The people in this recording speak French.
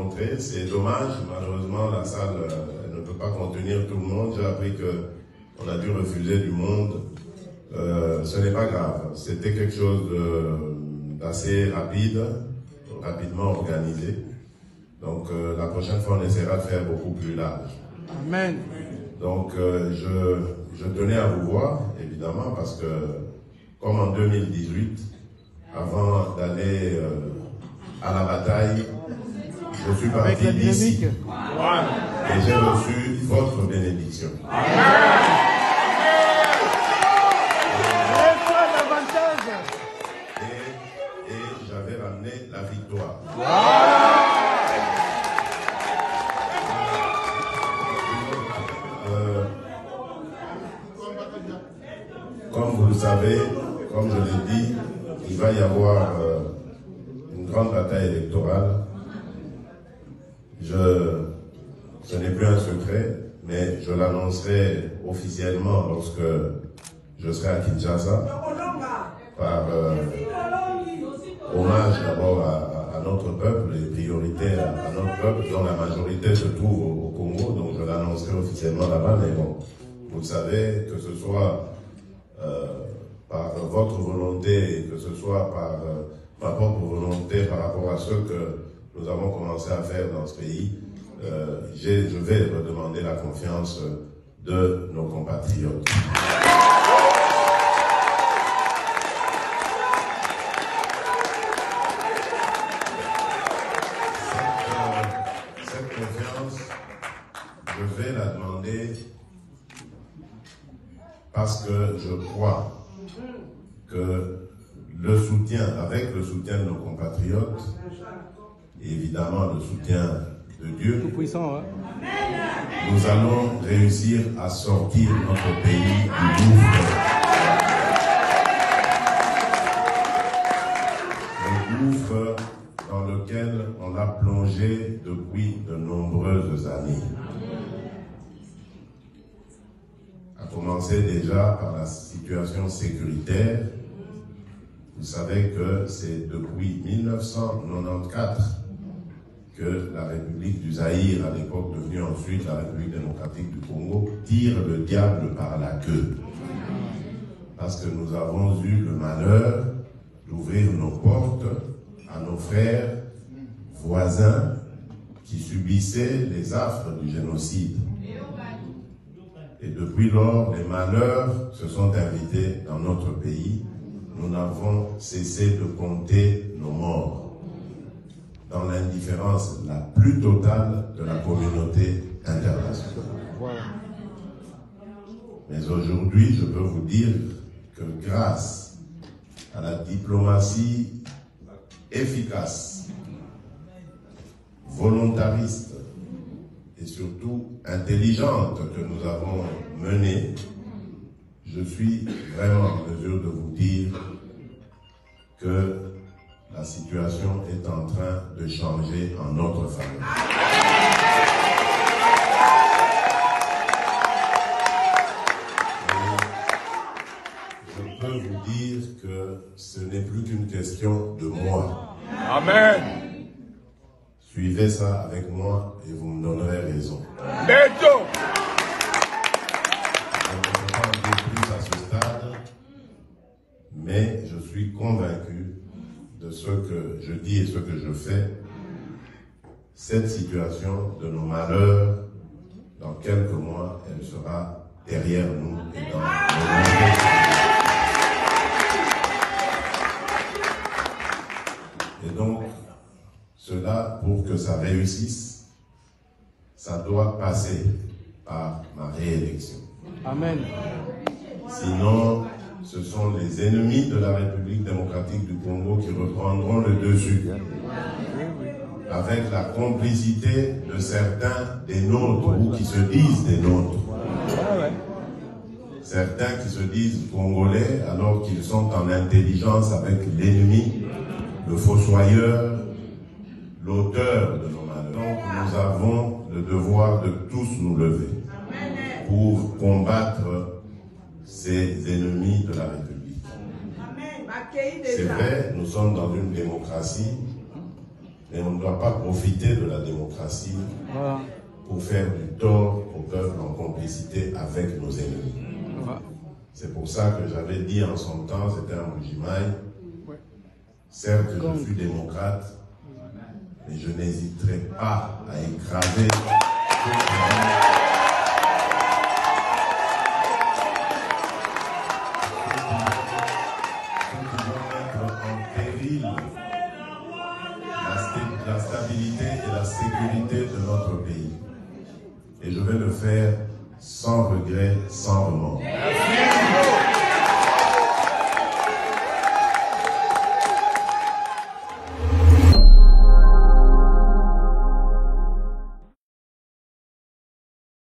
rencontrer. C'est dommage, malheureusement, la salle ne peut pas contenir tout le monde. J'ai appris qu'on a dû refuser du monde. Ce n'est pas grave. C'était quelque chose d'assez rapidement organisé. Donc, la prochaine fois, on essaiera de faire beaucoup plus large. Amen. Donc, je tenais à vous voir, évidemment, parce que, comme en 2018, avant d'aller à la bataille, je suis parti d'ici. Et j'ai reçu votre bénédiction. Et j'avais ramené la victoire. Comme vous le savez, comme je l'ai dit, il va y avoir une grande bataille électorale. Ce n'est plus un secret, mais je l'annoncerai officiellement lorsque je serai à Kinshasa, par hommage d'abord à notre peuple et priorité à notre peuple, dont la majorité se trouve au Congo, donc je l'annoncerai officiellement là-bas, mais bon, vous savez, que ce soit par votre volonté, que ce soit par ma propre volonté par rapport à ce que nous avons commencé à faire dans ce pays, je vais redemander la confiance de nos compatriotes. Cette confiance, je vais la demander parce que je crois que avec le soutien de nos compatriotes, et évidemment le soutien de Dieu, Tout-puissant, hein? Nous allons réussir à sortir notre pays du gouffre. Le gouffre dans lequel on l'a plongé depuis de nombreuses années. À commencer déjà par la situation sécuritaire. Vous savez que c'est depuis 1994 que la République du Zaïre, à l'époque devenue ensuite la République démocratique du Congo, tire le diable par la queue. Parce que nous avons eu le malheur d'ouvrir nos portes à nos frères voisins qui subissaient les affres du génocide. Et depuis lors, les malheurs se sont invités dans notre pays. Nous n'avons cessé de compter nos morts dans l'indifférence la plus totale de la communauté internationale. Mais aujourd'hui, je peux vous dire que grâce à la diplomatie efficace, volontariste et surtout intelligente que nous avons menée, je suis vraiment en mesure de vous dire que la situation est en train de changer en notre faveur. Je peux vous dire que ce n'est plus qu'une question de moi. Amen. Suivez ça avec moi et vous me donnerez raison. Béto. Je ne peux pas en dire plus à ce stade, mais je suis convaincu de ce que je dis et ce que je fais. Cette situation de nos malheurs, dans quelques mois, elle sera derrière nous et dans nos vies. Et donc, cela, pour que ça réussisse, ça doit passer par ma réélection. Amen. Sinon, ce sont les ennemis de la République démocratique du Congo qui reprendront le dessus. Avec la complicité de certains des nôtres, ou qui se disent des nôtres. Certains qui se disent congolais alors qu'ils sont en intelligence avec l'ennemi, le fossoyeur, l'auteur de nos malheurs. Donc nous avons le devoir de tous nous lever pour combattre ces ennemis de la République. C'est vrai, nous sommes dans une démocratie, Mais on ne doit pas profiter de la démocratie pour faire du tort au peuple en complicité avec nos ennemis. C'est pour ça que j'avais dit en son temps, c'était un Mbujimaï, certes je fus démocrate, mais je n'hésiterai pas à écraser la stabilité et la sécurité de notre pays. Et je vais le faire sans regret, sans remords.